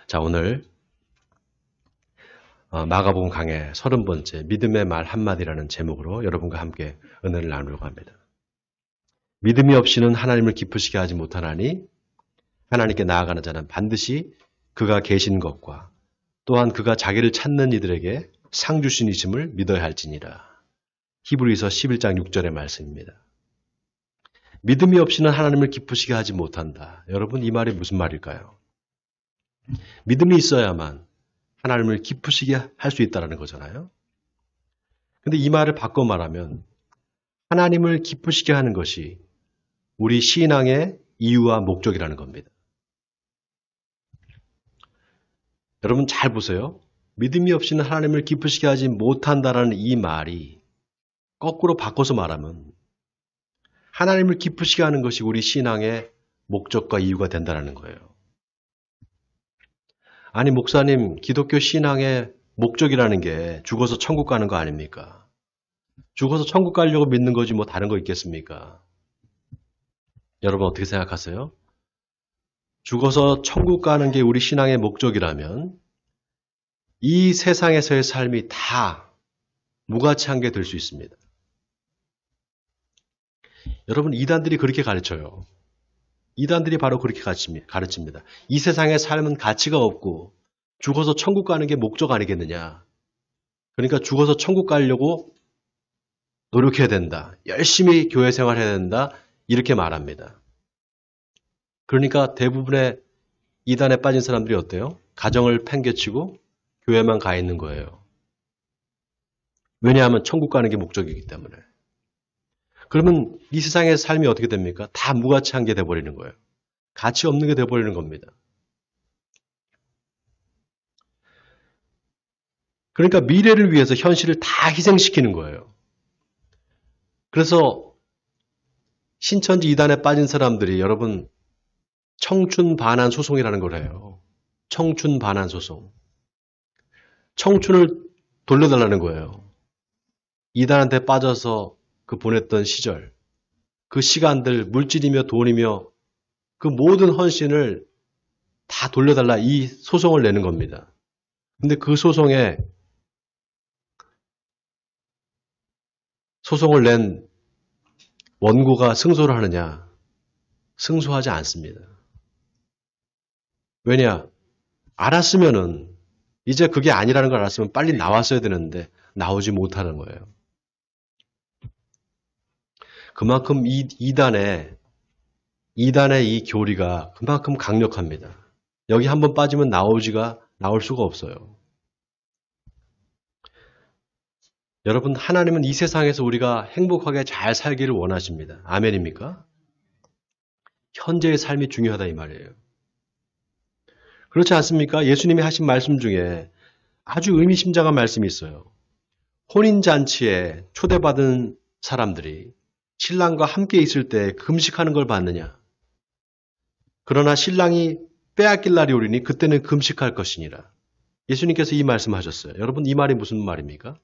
자, 오늘 마가복음 강의 30번째 믿음의 말 한마디라는 제목으로 여러분과 함께 은혜를 나누려고 합니다. 믿음이 없이는 하나님을 기쁘시게 하지 못하나니 하나님께 나아가는 자는 반드시 그가 계신 것과 또한 그가 자기를 찾는 이들에게 상 주신이심을 믿어야 할지니라. 히브리서 11장 6절의 말씀입니다. 믿음이 없이는 하나님을 기쁘시게 하지 못한다. 여러분, 이 말이 무슨 말일까요? 믿음이 있어야만 하나님을 기쁘시게 할 수 있다는 거잖아요. 근데 이 말을 바꿔 말하면 하나님을 기쁘시게 하는 것이 우리 신앙의 이유와 목적이라는 겁니다. 여러분 잘 보세요. 믿음이 없이는 하나님을 기쁘시게 하지 못한다라는 이 말이 거꾸로 바꿔서 말하면 하나님을 기쁘시게 하는 것이 우리 신앙의 목적과 이유가 된다는 거예요. 아니 목사님, 기독교 신앙의 목적이라는 게 죽어서 천국 가는 거 아닙니까? 죽어서 천국 가려고 믿는 거지 뭐 다른 거 있겠습니까? 여러분 어떻게 생각하세요? 죽어서 천국 가는 게 우리 신앙의 목적이라면 이 세상에서의 삶이 다 무가치한 게 될 수 있습니다. 여러분, 이단들이 그렇게 가르쳐요. 이단들이 바로 그렇게 가르칩니다. 이 세상의 삶은 가치가 없고 죽어서 천국 가는 게 목적 아니겠느냐. 그러니까 죽어서 천국 가려고 노력해야 된다. 열심히 교회 생활해야 된다. 이렇게 말합니다. 그러니까 대부분의 이단에 빠진 사람들이 어때요? 가정을 팽개치고 교회만 가 있는 거예요. 왜냐하면 천국 가는 게 목적이기 때문에. 그러면 이 세상의 삶이 어떻게 됩니까? 다 무가치한 게 돼버리는 거예요. 가치 없는 게 돼버리는 겁니다. 그러니까 미래를 위해서 현실을 다 희생시키는 거예요. 그래서 신천지 이단에 빠진 사람들이 여러분 청춘 반환 소송이라는 걸 해요. 청춘 반환 소송. 청춘을 돌려달라는 거예요. 이단한테 빠져서 그 보냈던 시절, 그 시간들, 물질이며 돈이며 그 모든 헌신을 다 돌려달라 이 소송을 내는 겁니다. 근데 그 소송을 낸 원고가 승소를 하느냐? 승소하지 않습니다. 왜냐? 알았으면은 이제 그게 아니라는 걸 알았으면 빨리 나왔어야 되는데 나오지 못하는 거예요. 그만큼 이단의 이 교리가 그만큼 강력합니다. 여기 한번 빠지면 나올 수가 없어요. 여러분, 하나님은 이 세상에서 우리가 행복하게 잘 살기를 원하십니다. 아멘입니까? 현재의 삶이 중요하다 이 말이에요. 그렇지 않습니까? 예수님이 하신 말씀 중에 아주 의미심장한 말씀이 있어요. 혼인잔치에 초대받은 사람들이 신랑과 함께 있을 때 금식하는 걸 봤느냐? 그러나 신랑이 빼앗길 날이 오리니 그때는 금식할 것이니라. 예수님께서 이 말씀하셨어요. 여러분, 이 말이 무슨 말입니까?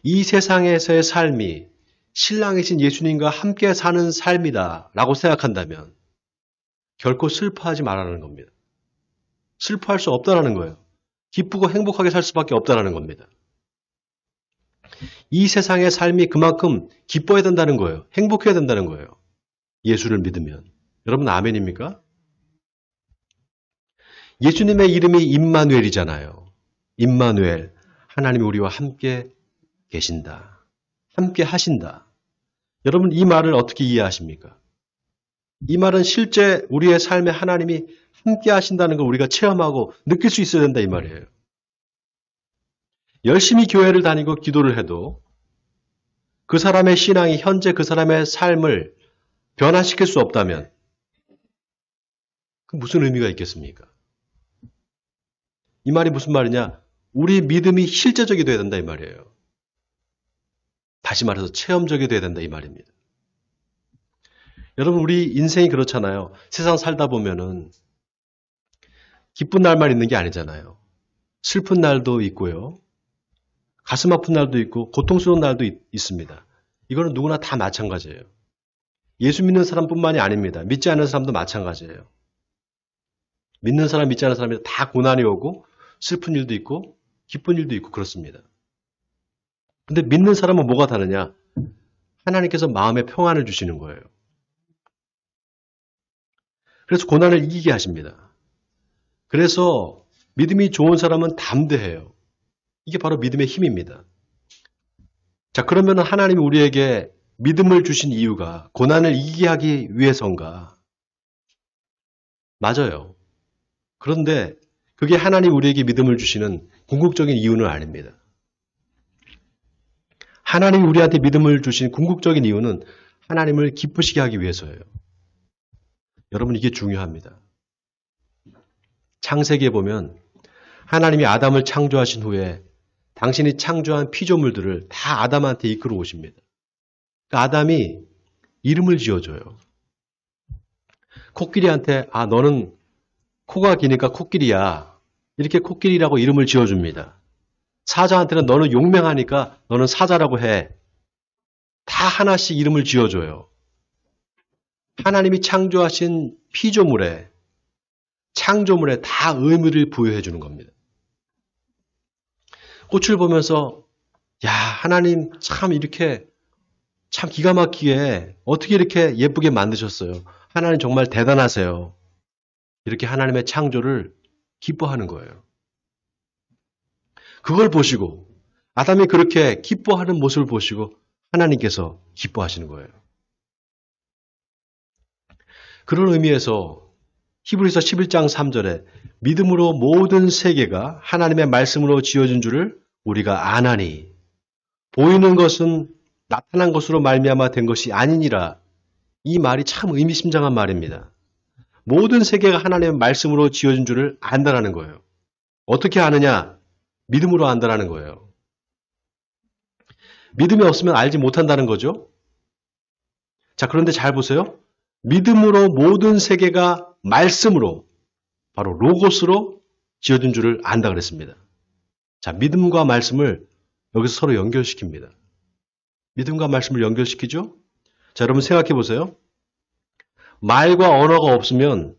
이 세상에서의 삶이 신랑이신 예수님과 함께 사는 삶이다 라고 생각한다면 결코 슬퍼하지 말라는 겁니다. 슬퍼할 수 없다라는 거예요. 기쁘고 행복하게 살 수밖에 없다라는 겁니다. 이 세상의 삶이 그만큼 기뻐야 된다는 거예요. 행복해야 된다는 거예요. 예수를 믿으면. 여러분 아멘입니까? 예수님의 이름이 임마누엘이잖아요. 임마누엘. 하나님이 우리와 함께 계신다. 함께 하신다. 여러분 이 말을 어떻게 이해하십니까? 이 말은 실제 우리의 삶에 하나님이 함께 하신다는 걸 우리가 체험하고 느낄 수 있어야 된다 이 말이에요. 열심히 교회를 다니고 기도를 해도 그 사람의 신앙이 현재 그 사람의 삶을 변화시킬 수 없다면 그 무슨 의미가 있겠습니까? 이 말이 무슨 말이냐? 우리 믿음이 실제적이 돼야 된다 이 말이에요. 다시 말해서 체험적이 돼야 된다 이 말입니다. 여러분 우리 인생이 그렇잖아요. 세상 살다 보면은 기쁜 날만 있는 게 아니잖아요. 슬픈 날도 있고요. 가슴 아픈 날도 있고 고통스러운 날도 있습니다. 이거는 누구나 다 마찬가지예요. 예수 믿는 사람뿐만이 아닙니다. 믿지 않는 사람도 마찬가지예요. 믿는 사람, 믿지 않는 사람이 다 고난이 오고 슬픈 일도 있고 기쁜 일도 있고 그렇습니다. 근데 믿는 사람은 뭐가 다르냐? 하나님께서 마음의 평안을 주시는 거예요. 그래서 고난을 이기게 하십니다. 그래서 믿음이 좋은 사람은 담대해요. 이게 바로 믿음의 힘입니다. 자, 그러면 하나님이 우리에게 믿음을 주신 이유가 고난을 이기게 하기 위해서인가? 맞아요. 그런데 그게 하나님 우리에게 믿음을 주시는 궁극적인 이유는 아닙니다. 하나님이 우리한테 믿음을 주신 궁극적인 이유는 하나님을 기쁘시게 하기 위해서예요. 여러분, 이게 중요합니다. 창세기에 보면 하나님이 아담을 창조하신 후에 당신이 창조한 피조물들을 다 아담한테 이끌어 오십니다. 그러니까 아담이 이름을 지어줘요. 코끼리한테 너는 코가 기니까 코끼리야. 이렇게 코끼리라고 이름을 지어줍니다. 사자한테는 너는 용맹하니까 너는 사자라고 해. 다 하나씩 이름을 지어줘요. 하나님이 창조하신 피조물에, 창조물에 다 의미를 부여해 주는 겁니다. 꽃을 보면서 하나님 참 이렇게 참 기가 막히게 어떻게 이렇게 예쁘게 만드셨어요. 하나님 정말 대단하세요. 이렇게 하나님의 창조를 기뻐하는 거예요. 그걸 보시고 아담이 그렇게 기뻐하는 모습을 보시고 하나님께서 기뻐하시는 거예요. 그런 의미에서 히브리서 11장 3절에 믿음으로 모든 세계가 하나님의 말씀으로 지어진 줄을 우리가 아나니 보이는 것은 나타난 것으로 말미암아 된 것이 아니니라. 이 말이 참 의미심장한 말입니다. 모든 세계가 하나님의 말씀으로 지어진 줄을 안다라는 거예요. 어떻게 아느냐? 믿음으로 안다라는 거예요. 믿음이 없으면 알지 못한다는 거죠. 자, 그런데 잘 보세요. 믿음으로 모든 세계가 말씀으로, 바로 로고스로 지어진 줄을 안다 그랬습니다. 자, 믿음과 말씀을 여기서 서로 연결시킵니다. 믿음과 말씀을 연결시키죠? 자, 여러분 생각해 보세요. 말과 언어가 없으면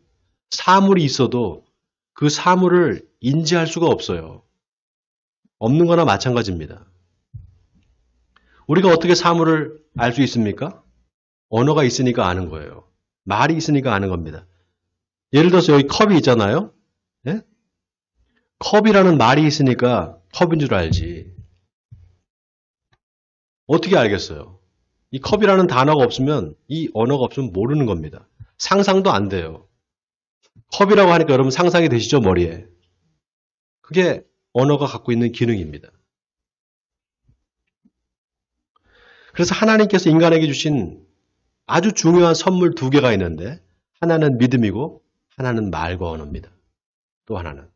사물이 있어도 그 사물을 인지할 수가 없어요. 없는 거나 마찬가지입니다. 우리가 어떻게 사물을 알 수 있습니까? 언어가 있으니까 아는 거예요. 말이 있으니까 아는 겁니다. 예를 들어서 여기 컵이 있잖아요. 네? 컵이라는 말이 있으니까 컵인 줄 알지. 어떻게 알겠어요? 이 컵이라는 단어가 없으면, 이 언어가 없으면 모르는 겁니다. 상상도 안 돼요. 컵이라고 하니까 여러분 상상이 되시죠? 머리에. 그게 언어가 갖고 있는 기능입니다. 그래서 하나님께서 인간에게 주신 아주 중요한 선물 두 개가 있는데 하나는 믿음이고 하나는 말과 언어입니다. 또 하나는.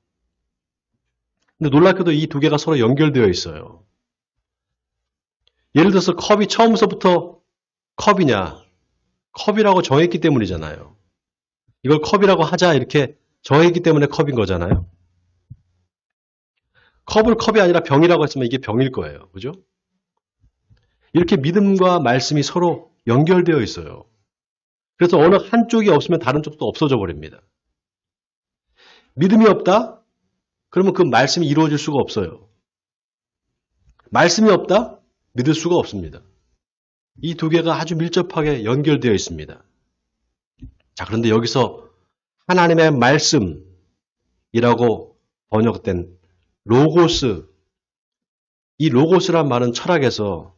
근데 놀랍게도 이 두 개가 서로 연결되어 있어요. 예를 들어서 컵이 처음서부터 컵이냐? 컵이라고 정했기 때문이잖아요. 이걸 컵이라고 하자 이렇게 정했기 때문에 컵인 거잖아요. 컵을 컵이 아니라 병이라고 했으면 이게 병일 거예요. 그죠? 이렇게 믿음과 말씀이 서로 연결되어 있어요. 그래서 어느 한쪽이 없으면 다른 쪽도 없어져 버립니다. 믿음이 없다? 그러면 그 말씀이 이루어질 수가 없어요. 말씀이 없다? 믿을 수가 없습니다. 이 두 개가 아주 밀접하게 연결되어 있습니다. 자, 그런데 여기서 하나님의 말씀이라고 번역된 로고스, 이 로고스란 말은 철학에서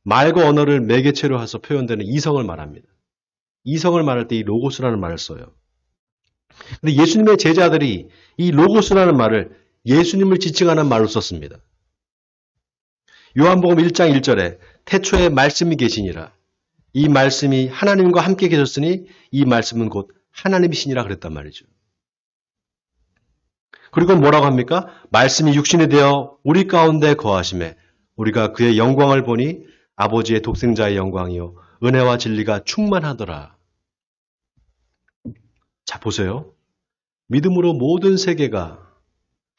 말과 언어를 매개체로 해서 표현되는 이성을 말합니다. 이성을 말할 때 이 로고스라는 말을 써요. 근데 예수님의 제자들이 이 로고스라는 말을 예수님을 지칭하는 말로 썼습니다. 요한복음 1장 1절에 태초에 말씀이 계시니라. 이 말씀이 하나님과 함께 계셨으니 이 말씀은 곧 하나님이시니라 그랬단 말이죠. 그리고 뭐라고 합니까? 말씀이 육신이 되어 우리 가운데 거하심에 우리가 그의 영광을 보니 아버지의 독생자의 영광이요 은혜와 진리가 충만하더라. 자, 보세요. 믿음으로 모든 세계가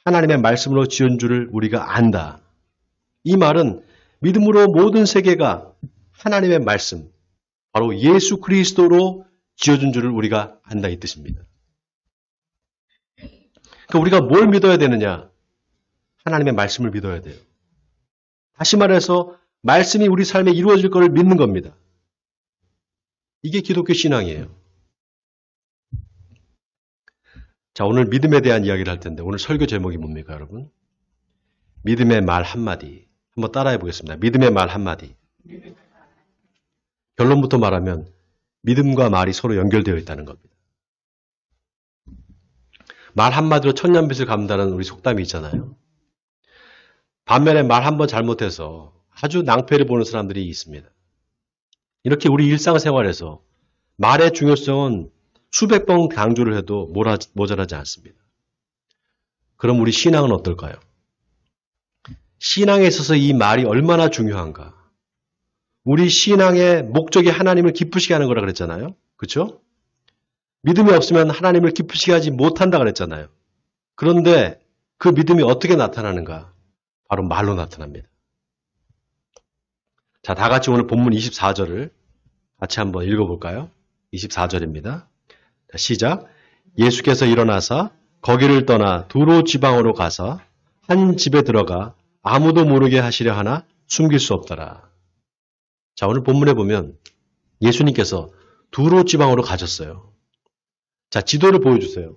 하나님의 말씀으로 지은 줄을 우리가 안다. 이 말은 믿음으로 모든 세계가 하나님의 말씀, 바로 예수 그리스도로 지어준 줄을 우리가 안다 이 뜻입니다. 그러니까 우리가 뭘 믿어야 되느냐? 하나님의 말씀을 믿어야 돼요. 다시 말해서 말씀이 우리 삶에 이루어질 것을 믿는 겁니다. 이게 기독교 신앙이에요. 자, 오늘 믿음에 대한 이야기를 할 텐데 오늘 설교 제목이 뭡니까, 여러분? 믿음의 말 한마디. 한번 따라해 보겠습니다. 믿음의 말 한마디. 결론부터 말하면 믿음과 말이 서로 연결되어 있다는 겁니다. 말 한마디로 천년빛을 감다는 우리 속담이 있잖아요. 반면에 말 한번 잘못해서 아주 낭패를 보는 사람들이 있습니다. 이렇게 우리 일상생활에서 말의 중요성은 수백 번 강조를 해도 모자라지 않습니다. 그럼 우리 신앙은 어떨까요? 신앙에 있어서 이 말이 얼마나 중요한가? 우리 신앙의 목적이 하나님을 기쁘시게 하는 거라 그랬잖아요. 그렇죠? 믿음이 없으면 하나님을 기쁘시게 하지 못한다 그랬잖아요. 그런데 그 믿음이 어떻게 나타나는가? 바로 말로 나타납니다. 자, 다 같이 오늘 본문 24절을 같이 한번 읽어볼까요? 24절입니다. 자, 시작. 예수께서 일어나사 거기를 떠나 두로 지방으로 가서 한 집에 들어가 아무도 모르게 하시려 하나 숨길 수 없더라. 자, 오늘 본문에 보면 예수님께서 두로 지방으로 가셨어요. 자, 지도를 보여주세요.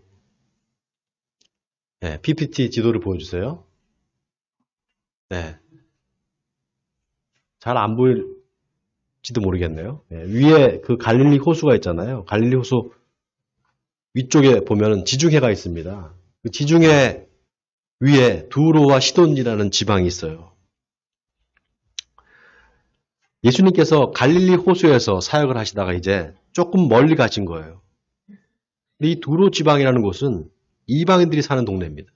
네, PPT 지도를 보여주세요. 네. 잘 안 보일지도 모르겠네요. 네, 위에 그 갈릴리 호수가 있잖아요. 갈릴리 호수 위쪽에 보면 지중해가 있습니다. 그 지중해 위에 두로와 시돈이라는 지방이 있어요. 예수님께서 갈릴리 호수에서 사역을 하시다가 이제 조금 멀리 가신 거예요. 근데 이 두로 지방이라는 곳은 이방인들이 사는 동네입니다.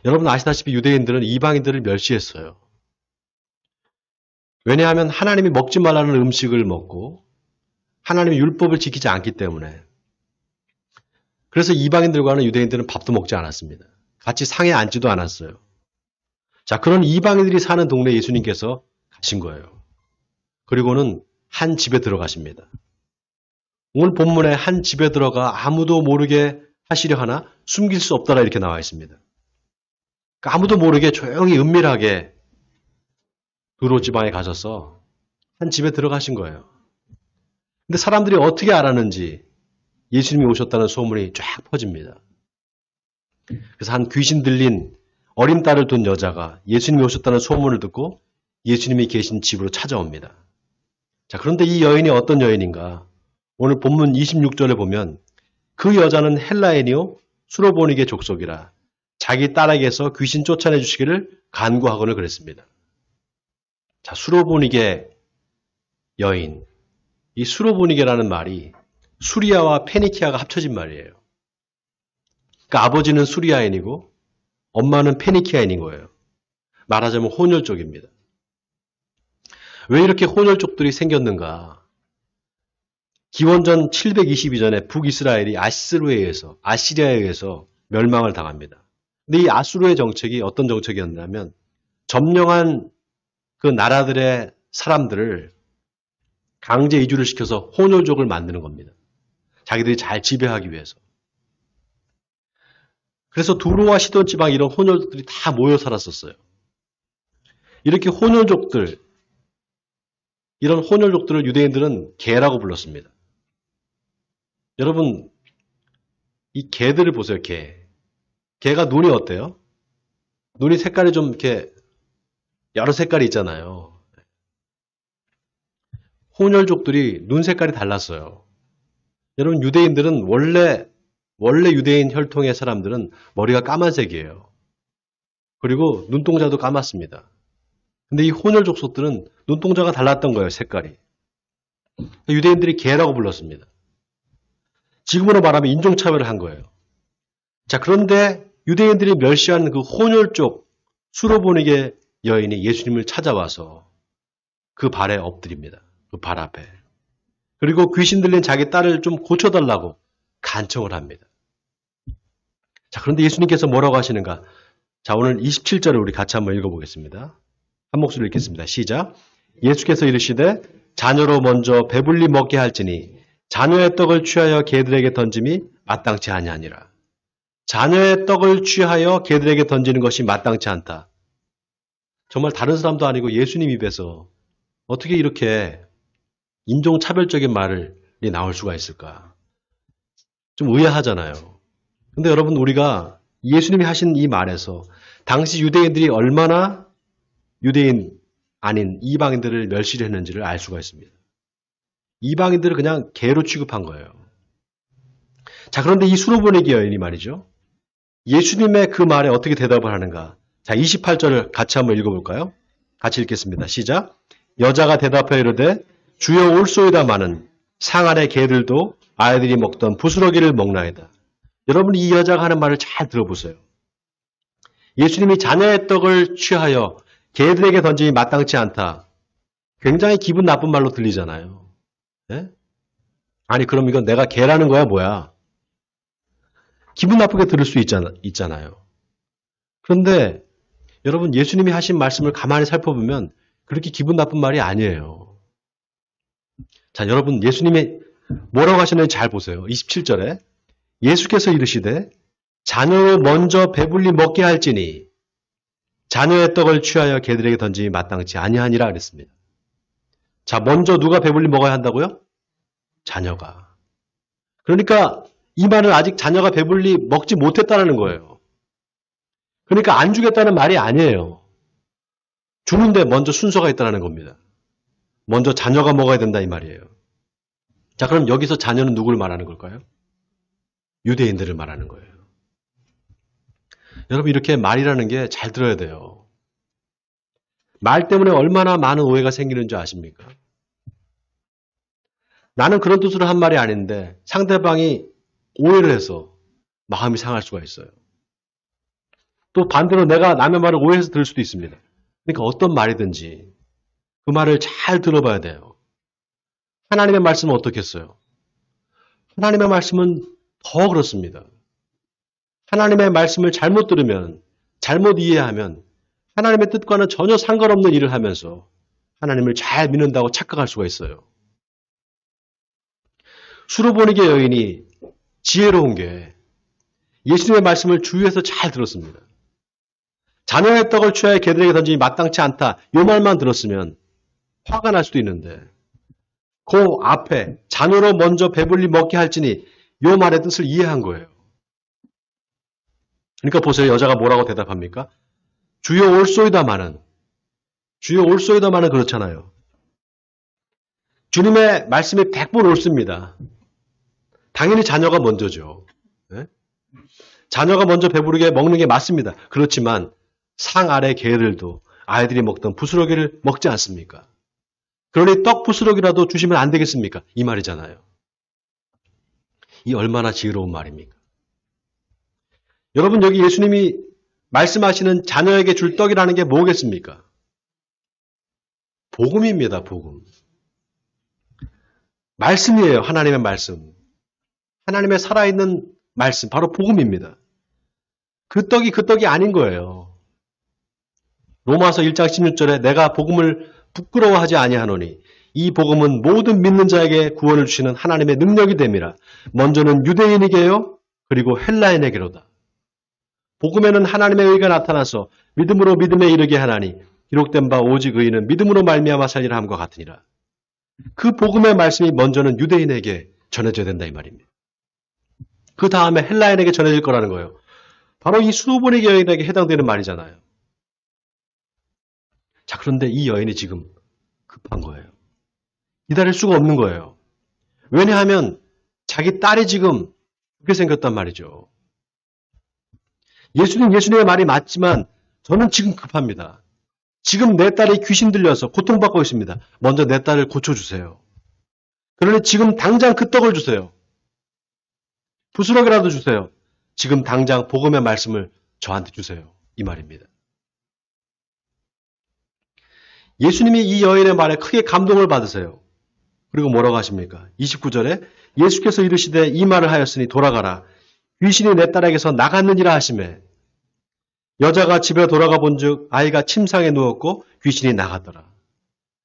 여러분 아시다시피 유대인들은 이방인들을 멸시했어요. 왜냐하면 하나님이 먹지 말라는 음식을 먹고 하나님의 율법을 지키지 않기 때문에. 그래서 이방인들과는 유대인들은 밥도 먹지 않았습니다. 같이 상에 앉지도 않았어요. 자, 그런 이방인들이 사는 동네에 예수님께서 가신 거예요. 그리고는 한 집에 들어가십니다. 오늘 본문에 한 집에 들어가 아무도 모르게 하시려 하나 숨길 수 없더라 이렇게 나와 있습니다. 그러니까 아무도 모르게 조용히 은밀하게 두로 지방에 가셔서 한 집에 들어가신 거예요. 근데 사람들이 어떻게 알았는지 예수님이 오셨다는 소문이 쫙 퍼집니다. 그래서 한 귀신 들린 어린 딸을 둔 여자가 예수님이 오셨다는 소문을 듣고 예수님이 계신 집으로 찾아옵니다. 자, 그런데 이 여인이 어떤 여인인가? 오늘 본문 26절에 보면 그 여자는 헬라인이요 수로보니게 족속이라 자기 딸에게서 귀신 쫓아내 주시기를 간구하거늘 그랬습니다. 자, 수로보니게 여인. 이 수로보니게라는 말이 수리아와 페니키아가 합쳐진 말이에요. 그러니까 아버지는 수리아인이고 엄마는 페니키아인인 거예요. 말하자면 혼혈족입니다. 왜 이렇게 혼혈족들이 생겼는가? 기원전 722년에 북이스라엘이 아시리아에 의해서 멸망을 당합니다. 근데 이 아수르의 정책이 어떤 정책이었냐면 점령한 그 나라들의 사람들을 강제 이주를 시켜서 혼혈족을 만드는 겁니다. 자기들이 잘 지배하기 위해서. 그래서 두로와 시돈 지방 이런 혼혈족들이 다 모여 살았었어요. 이렇게 이런 혼혈족들을 유대인들은 개라고 불렀습니다. 여러분, 이 개들을 보세요, 개. 개가 눈이 어때요? 눈이 색깔이 좀 이렇게 여러 색깔이 있잖아요. 혼혈족들이 눈 색깔이 달랐어요. 여러분, 유대인들은 원래 유대인 혈통의 사람들은 머리가 까만색이에요. 그리고 눈동자도 까맣습니다. 근데 이 혼혈족 속들은 눈동자가 달랐던 거예요, 색깔이. 유대인들이 개라고 불렀습니다. 지금으로 말하면 인종차별을 한 거예요. 자, 그런데 유대인들이 멸시한 그 혼혈족 수로보니게 여인이 예수님을 찾아와서 그 발에 엎드립니다. 그 발 앞에. 그리고 귀신 들린 자기 딸을 좀 고쳐달라고 간청을 합니다. 자, 그런데 예수님께서 뭐라고 하시는가? 자, 오늘 27절을 우리 같이 한번 읽어보겠습니다. 한 목소리로 읽겠습니다. 시작. 예수께서 이르시되 자녀로 먼저 배불리 먹게 할지니 자녀의 떡을 취하여 개들에게 던짐이 마땅치 아니하니라. 자녀의 떡을 취하여 개들에게 던지는 것이 마땅치 않다. 정말 다른 사람도 아니고 예수님 입에서 어떻게 이렇게 인종차별적인 말이 나올 수가 있을까? 좀 의아하잖아요. 근데 여러분, 우리가 예수님이 하신 이 말에서 당시 유대인들이 얼마나 유대인 아닌 이방인들을 멸시를 했는지를 알 수가 있습니다. 이방인들을 그냥 개로 취급한 거예요. 자, 그런데 이 수로보내기 여인이 말이죠. 예수님의 그 말에 어떻게 대답을 하는가? 자, 28절을 같이 한번 읽어볼까요? 같이 읽겠습니다. 시작. 여자가 대답하여 이르되 주여 올소이다마는 상 아래 개들도 아이들이 먹던 부스러기를 먹나이다. 여러분, 이 여자가 하는 말을 잘 들어보세요. 예수님이 자녀의 떡을 취하여 개들에게 던짐이 마땅치 않다. 굉장히 기분 나쁜 말로 들리잖아요. 네? 아니, 그럼 이건 내가 개라는 거야, 뭐야? 기분 나쁘게 들을 수 있잖아요. 그런데 여러분, 예수님이 하신 말씀을 가만히 살펴보면 그렇게 기분 나쁜 말이 아니에요. 자, 여러분, 예수님이 뭐라고 하셨는지 잘 보세요. 27절에 예수께서 이르시되 자녀로 먼저 배불리 먹게 할지니 자녀의 떡을 취하여 개들에게 던짐이 마땅치 아니하니라 그랬습니다. 자, 먼저 누가 배불리 먹어야 한다고요? 자녀가. 그러니까 이 말은 아직 자녀가 배불리 먹지 못했다는 거예요. 그러니까 안 주겠다는 말이 아니에요. 주는데 먼저 순서가 있다는 겁니다. 먼저 자녀가 먹어야 된다 이 말이에요. 자, 그럼 여기서 자녀는 누구를 말하는 걸까요? 유대인들을 말하는 거예요. 여러분, 이렇게 말이라는 게 잘 들어야 돼요. 말 때문에 얼마나 많은 오해가 생기는 줄 아십니까? 나는 그런 뜻으로 한 말이 아닌데 상대방이 오해를 해서 마음이 상할 수가 있어요. 또 반대로 내가 남의 말을 오해해서 들을 수도 있습니다. 그러니까 어떤 말이든지 그 말을 잘 들어봐야 돼요. 하나님의 말씀은 어떻겠어요? 하나님의 말씀은 더 그렇습니다. 하나님의 말씀을 잘못 들으면, 잘못 이해하면 하나님의 뜻과는 전혀 상관없는 일을 하면서 하나님을 잘 믿는다고 착각할 수가 있어요. 수로보니게 여인이 지혜로운 게 예수님의 말씀을 주위에서 잘 들었습니다. 자녀의 떡을 취하여 개들에게 던지니 마땅치 않다. 이 말만 들었으면 화가 날 수도 있는데 그 앞에 자녀로 먼저 배불리 먹게 할지니 이 말의 뜻을 이해한 거예요. 그러니까 보세요. 여자가 뭐라고 대답합니까? 주여 올소이다마는. 주여 올소이다마는 그렇잖아요. 주님의 말씀이 100번 옳습니다. 당연히 자녀가 먼저죠. 네? 자녀가 먼저 배부르게 먹는 게 맞습니다. 그렇지만 상 아래 개들도 아이들이 먹던 부스러기를 먹지 않습니까? 그러니 떡 부스러기라도 주시면 안 되겠습니까? 이 말이잖아요. 이 얼마나 지혜로운 말입니까? 여러분, 여기 예수님이 말씀하시는 자녀에게 줄 떡이라는 게 뭐겠습니까? 복음입니다. 복음. 말씀이에요. 하나님의 말씀. 하나님의 살아있는 말씀, 바로 복음입니다. 그 떡이 아닌 거예요. 로마서 1장 16절에 내가 복음을 부끄러워하지 아니하노니 이 복음은 모든 믿는 자에게 구원을 주시는 하나님의 능력이 됨이라. 먼저는 유대인에게요, 그리고 헬라인에게로다. 복음에는 하나님의 의가 나타나서 믿음으로 믿음에 이르게 하나니 기록된 바 오직 의인은 믿음으로 말미암아 살리라 함과 같으니라. 그 복음의 말씀이 먼저는 유대인에게 전해져야 된다 이 말입니다. 그 다음에 헬라인에게 전해질 거라는 거예요. 바로 이 수로보니게 여인에게 해당되는 말이잖아요. 자, 그런데 이 여인이 지금 급한 거예요. 기다릴 수가 없는 거예요. 왜냐하면 자기 딸이 지금 그렇게 생겼단 말이죠. 예수님의 말이 맞지만 저는 지금 급합니다. 지금 내 딸이 귀신 들려서 고통받고 있습니다. 먼저 내 딸을 고쳐주세요. 그러니 지금 당장 그 떡을 주세요. 부스러기라도 주세요. 지금 당장 복음의 말씀을 저한테 주세요. 이 말입니다. 예수님이 이 여인의 말에 크게 감동을 받으세요. 그리고 뭐라고 하십니까? 29절에 예수께서 이르시되 이 말을 하였으니 돌아가라. 귀신이 내 딸에게서 나갔느니라 하시매 여자가 집에 돌아가 본즉 아이가 침상에 누웠고 귀신이 나갔더라.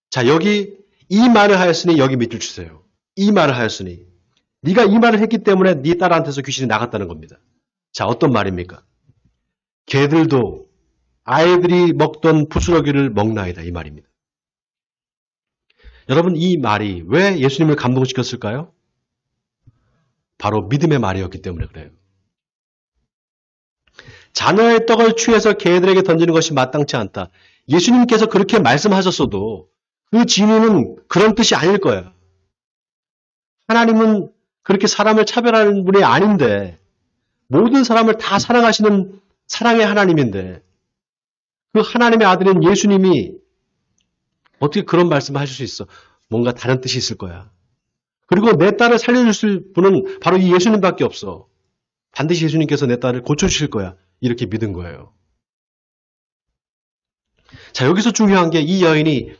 자, 여기 이 말을 하였으니 여기 밑줄 주세요. 이 말을 하였으니 네가 이 말을 했기 때문에 네 딸한테서 귀신이 나갔다는 겁니다. 자, 어떤 말입니까? 개들도 아이들이 먹던 부스러기를 먹나이다 이 말입니다. 여러분 이 말이 왜 예수님을 감동시켰을까요? 바로 믿음의 말이었기 때문에 그래요. 자녀의 떡을 취해서 개들에게 던지는 것이 마땅치 않다. 예수님께서 그렇게 말씀하셨어도 그 진위는 그런 뜻이 아닐 거예요. 하나님은 그렇게 사람을 차별하는 분이 아닌데 모든 사람을 다 사랑하시는 사랑의 하나님인데 그 하나님의 아들인 예수님이 어떻게 그런 말씀을 하실 수 있어? 뭔가 다른 뜻이 있을 거야. 그리고 내 딸을 살려주실 분은 바로 이 예수님밖에 없어. 반드시 예수님께서 내 딸을 고쳐주실 거야. 이렇게 믿은 거예요. 자, 여기서 중요한 게 이 여인이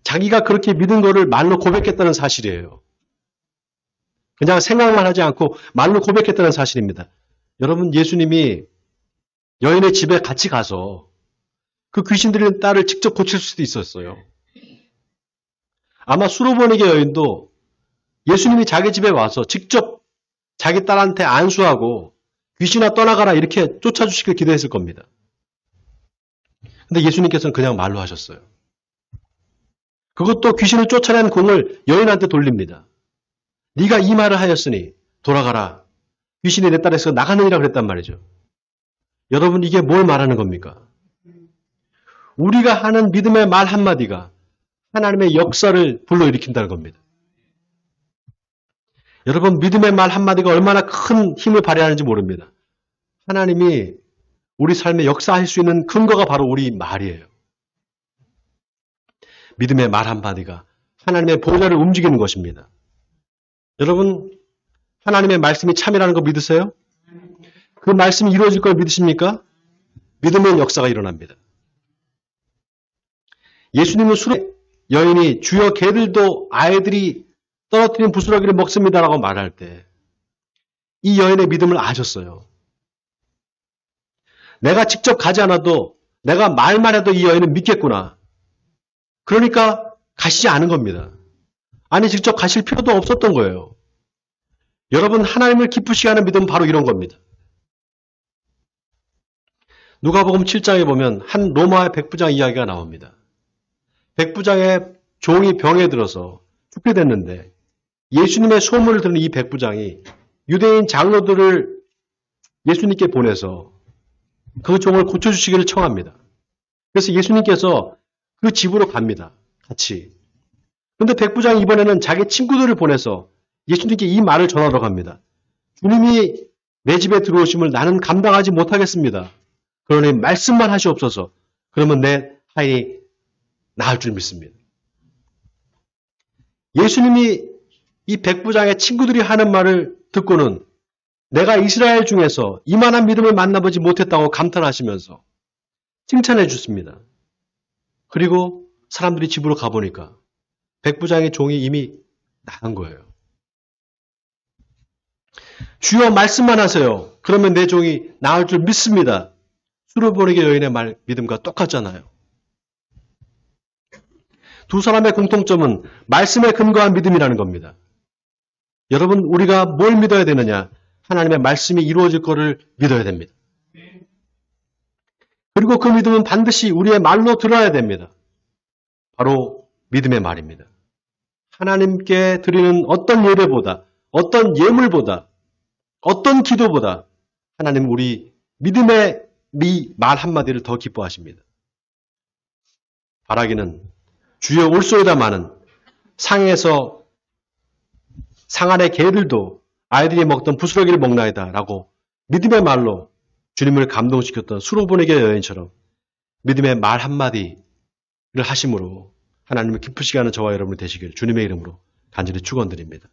자기가 그렇게 믿은 거를 말로 고백했다는 사실이에요. 그냥 생각만 하지 않고 말로 고백했다는 사실입니다. 여러분, 예수님이 여인의 집에 같이 가서 그 귀신 들린 딸을 직접 고칠 수도 있었어요. 아마 수로보니게 여인도 예수님이 자기 집에 와서 직접 자기 딸한테 안수하고 귀신아 떠나가라 이렇게 쫓아주시길 기도했을 겁니다. 근데 예수님께서는 그냥 말로 하셨어요. 그것도 귀신을 쫓아낸 공을 여인한테 돌립니다. 네가 이 말을 하였으니 돌아가라. 귀신이 내 딸에서 나가느니라 그랬단 말이죠. 여러분 이게 뭘 말하는 겁니까? 우리가 하는 믿음의 말 한마디가 하나님의 역사를 불러일으킨다는 겁니다. 여러분 믿음의 말 한마디가 얼마나 큰 힘을 발휘하는지 모릅니다. 하나님이 우리 삶에 역사할 수 있는 근거가 바로 우리 말이에요. 믿음의 말 한마디가 하나님의 보좌를 움직이는 것입니다. 여러분 하나님의 말씀이 참이라는 거 믿으세요? 그 말씀이 이루어질 걸 믿으십니까? 믿으면 역사가 일어납니다. 예수님은 술에 여인이 주여 개들도 아이들이 떨어뜨린 부스러기를 먹습니다라고 말할 때 이 여인의 믿음을 아셨어요. 내가 직접 가지 않아도 내가 말만 해도 이 여인은 믿겠구나. 그러니까 가시지 않은 겁니다. 아니 직접 가실 필요도 없었던 거예요. 여러분 하나님을 기쁘시게 하는 믿음은 바로 이런 겁니다. 누가복음 7장에 보면 한 로마의 백부장 이야기가 나옵니다. 백부장의 종이 병에 들어서 죽게 됐는데 예수님의 소문을 듣는 이 백부장이 유대인 장로들을 예수님께 보내서 그 종을 고쳐주시기를 청합니다. 그래서 예수님께서 그 집으로 갑니다. 같이. 그런데 백부장이 이번에는 자기 친구들을 보내서 예수님께 이 말을 전하러 갑니다. 주님이 내 집에 들어오심을 나는 감당하지 못하겠습니다. 그러니 말씀만 하시옵소서. 그러면 내 하인이 나을 줄 믿습니다. 예수님이 이 백부장의 친구들이 하는 말을 듣고는 내가 이스라엘 중에서 이만한 믿음을 만나보지 못했다고 감탄하시면서 칭찬해 주십니다. 그리고 사람들이 집으로 가보니까 백부장의 종이 이미 나간 거예요. 주여 말씀만 하세요. 그러면 내 종이 나을 줄 믿습니다. 수로보니게 여인의 말 믿음과 똑같잖아요. 두 사람의 공통점은 말씀에 근거한 믿음이라는 겁니다. 여러분 우리가 뭘 믿어야 되느냐? 하나님의 말씀이 이루어질 것을 믿어야 됩니다. 그리고 그 믿음은 반드시 우리의 말로 들어야 됩니다. 바로 믿음의 말입니다. 하나님께 드리는 어떤 예배보다, 어떤 예물보다, 어떤 기도보다 하나님 우리 믿음의 말 한마디를 더 기뻐하십니다. 바라기는 주여 올소이다마는 상 안의 개들도 아이들이 먹던 부스러기를 먹나이다 라고 믿음의 말로 주님을 감동시켰던 수로보니게 여인처럼 믿음의 말 한마디를 하심으로 하나님을 기쁘시게 하는 저와 여러분이 되시기를 주님의 이름으로 간절히 축원드립니다.